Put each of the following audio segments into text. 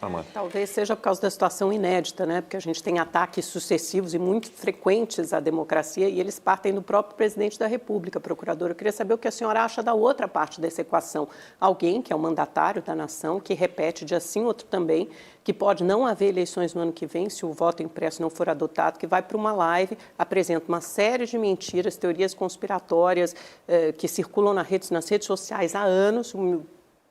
Amanda. Talvez seja por causa da situação inédita, né? Porque a gente tem ataques sucessivos e muito frequentes à democracia e eles partem do próprio presidente da República, procurador. Eu queria saber o que a senhora acha da outra parte dessa equação. Alguém que é o mandatário da nação, que repete dia sim, outro também, que pode não haver eleições no ano que vem, se o voto impresso não for adotado, que vai para uma live, apresenta uma série de mentiras, teorias conspiratórias que circulam nas redes sociais há anos. O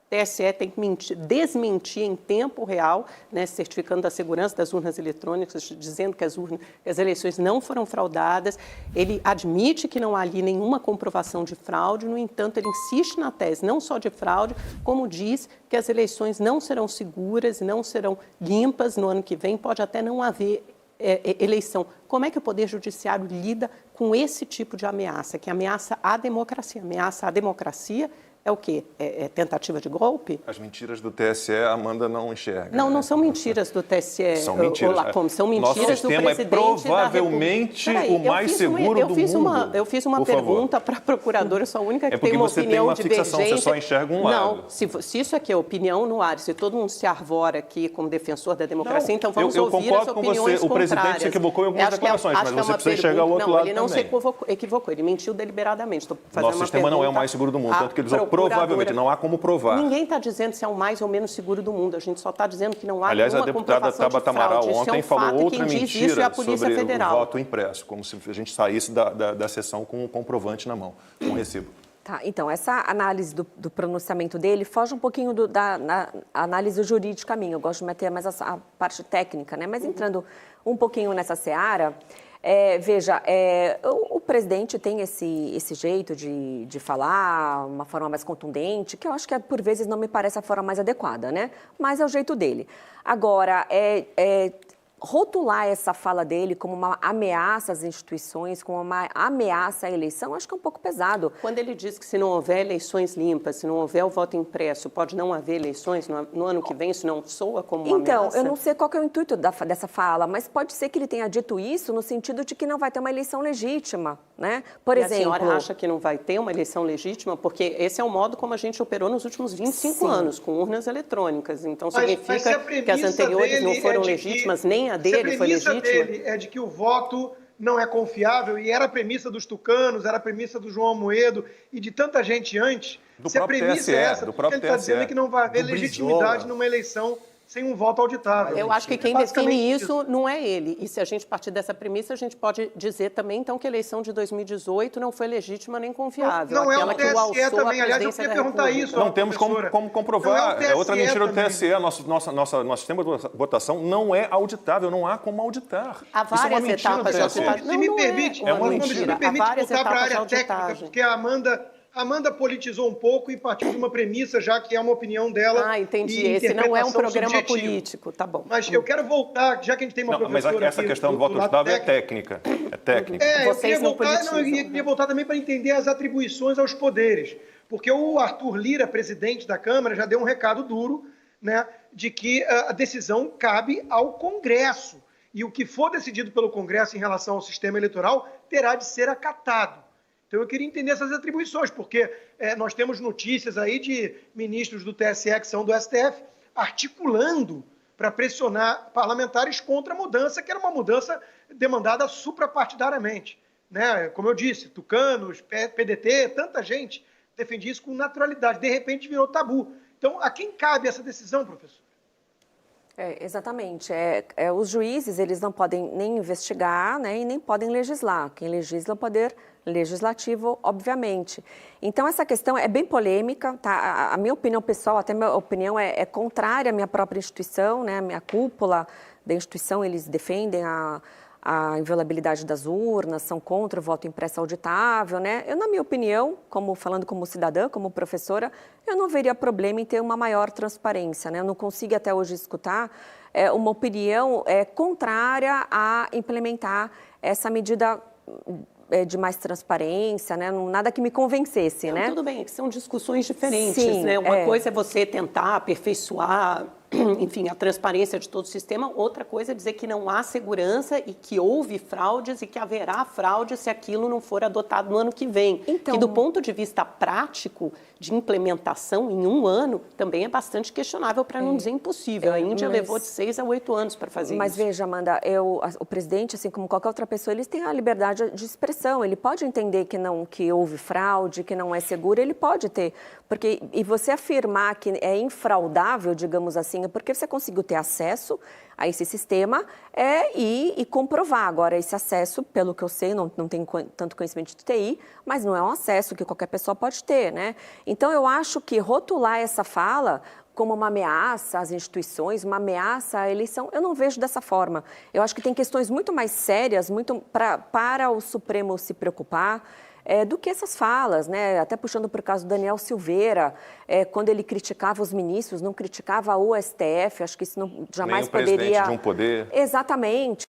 TSE tem que desmentir em tempo real, né, certificando da segurança das urnas eletrônicas, dizendo que as eleições não foram fraudadas. Ele admite que não há ali nenhuma comprovação de fraude, no entanto, ele insiste na tese não só de fraude, como diz que as eleições não serão seguras, não serão limpas no ano que vem, pode até não haver eleição. Como é que o Poder Judiciário lida com esse tipo de ameaça, que ameaça a democracia? Ameaça a democracia é o quê? É tentativa de golpe? As mentiras do TSE, a Amanda não enxerga. Não, não são mentiras do TSE. São mentiras. São mentiras do presidente da República. Nosso sistema é provavelmente o mais seguro do mundo. Eu fiz uma pergunta para a procuradora, eu sou a única que tem uma opinião divergente. Você só enxerga um lado. Não, se isso aqui é opinião no ar, se todo mundo se arvora aqui como defensor da democracia, então vamos ouvir as opiniões contrárias. Eu concordo com você, o presidente se equivocou em algumas declarações, mas você precisa enxergar o outro lado também. Não, ele não se equivocou, ele mentiu deliberadamente. Nosso sistema não é o mais seguro do mundo, tanto que ele usou provavelmente, não há como provar. Ninguém está dizendo se é o mais ou menos seguro do mundo. A gente só está dizendo que não há Aliás, nenhuma comprovação de fraude. Aliás, a deputada Tabata Amaral ontem falou outra mentira sobre Federal. o voto impresso, como se a gente saísse da sessão com um comprovante na mão, com um recibo. Tá, então, essa análise do pronunciamento dele foge um pouquinho da análise jurídica minha. Eu gosto de meter mais a parte técnica, né? Mas entrando um pouquinho nessa seara, veja, o presidente tem esse jeito de falar, uma forma mais contundente, que eu acho que por vezes não me parece a forma mais adequada, né? Mas é o jeito dele. Agora, rotular essa fala dele como uma ameaça às instituições, como uma ameaça à eleição, acho que é um pouco pesado. Quando ele diz que se não houver eleições limpas, se não houver o voto impresso, pode não haver eleições no ano que vem, isso não soa como uma ameaça? Então, eu não sei qual que é o intuito dessa fala, mas pode ser que ele tenha dito isso no sentido de que não vai ter uma eleição legítima, né? Por exemplo... a senhora acha que não vai ter uma eleição legítima? Porque esse é o modo como a gente operou nos últimos 25 anos, com urnas eletrônicas. Então, significa que as anteriores não foram legítimas, nem a dele foi legítima? A premissa dele é de que o voto não é confiável, e era a premissa dos tucanos, era a premissa do João Amoedo e de tanta gente antes. Se a premissa é essa, porque ele está dizendo que não vai haver legitimidade numa eleição sem um voto auditável. Eu acho que quem define isso não é ele. E se a gente partir dessa premissa, a gente pode dizer também, então, que a eleição de 2018 não foi legítima nem confiável. Não é o TSE também. Aliás, eu queria perguntar isso. Não temos como comprovar. É outra mentira do TSE. Nosso sistema de votação não é auditável, não há como auditar. Há várias etapas de auditagem. Se me permite, voltar para a área técnica, porque a Amanda politizou um pouco e partiu de uma premissa, já que é uma opinião dela. Ah, entendi. Esse não é um programa político, tá bom. Mas eu quero voltar, já que a gente tem uma professora Mas essa questão do voto auditável é técnica. É técnica. Eu queria voltar também para entender as atribuições aos poderes. Porque o Arthur Lira, presidente da Câmara, já deu um recado duro, né, de que a decisão cabe ao Congresso. E o que for decidido pelo Congresso em relação ao sistema eleitoral terá de ser acatado. Então, eu queria entender essas atribuições, porque nós temos notícias aí de ministros do TSE, que são do STF, articulando para pressionar parlamentares contra a mudança, que era uma mudança demandada suprapartidariamente. Né? Como eu disse, tucanos, PDT, tanta gente defendia isso com naturalidade. De repente, virou tabu. Então, a quem cabe essa decisão, professor? Exatamente. Os juízes, eles não podem nem investigar, né, e nem podem legislar. Quem legisla é o poder legislativo, obviamente. Então, essa questão é bem polêmica, tá? A minha opinião pessoal, até a minha opinião é contrária à minha própria instituição, né? A minha cúpula da instituição, eles defendem a inviolabilidade das urnas, são contra o voto impresso auditável, né? Eu, na minha opinião, falando como cidadã, como professora, eu não veria problema em ter uma maior transparência, né? Eu não consigo até hoje escutar uma opinião contrária a implementar essa medida de mais transparência, né? Nada que me convencesse, né? Tudo bem, são discussões diferentes, Sim, né? Uma coisa é você tentar aperfeiçoar enfim, a transparência de todo o sistema. Outra coisa é dizer que não há segurança e que houve fraudes e que haverá fraude se aquilo não for adotado no ano que vem. Então, que do ponto de vista prático, de implementação em 1 ano, também é bastante questionável, para não dizer impossível. A Índia levou de 6 a 8 anos para fazer isso. Mas veja, Amanda, o presidente, assim como qualquer outra pessoa, eles têm a liberdade de expressão. Ele pode entender que houve fraude, que não é seguro, ele pode ter. E você afirmar que é infraudável, digamos assim, é porque você conseguiu ter acesso a esse sistema e comprovar. Agora, esse acesso, pelo que eu sei, não tenho tanto conhecimento de TI, mas não é um acesso que qualquer pessoa pode ter, né? Então, eu acho que rotular essa fala como uma ameaça às instituições, uma ameaça à eleição, eu não vejo dessa forma. Eu acho que tem questões muito mais sérias para o Supremo se preocupar, do que essas falas, né? Até puxando por caso do Daniel Silveira, quando ele criticava os ministros, não criticava o STF, acho que isso jamais nem o presidente poderia... de um poder. Exatamente.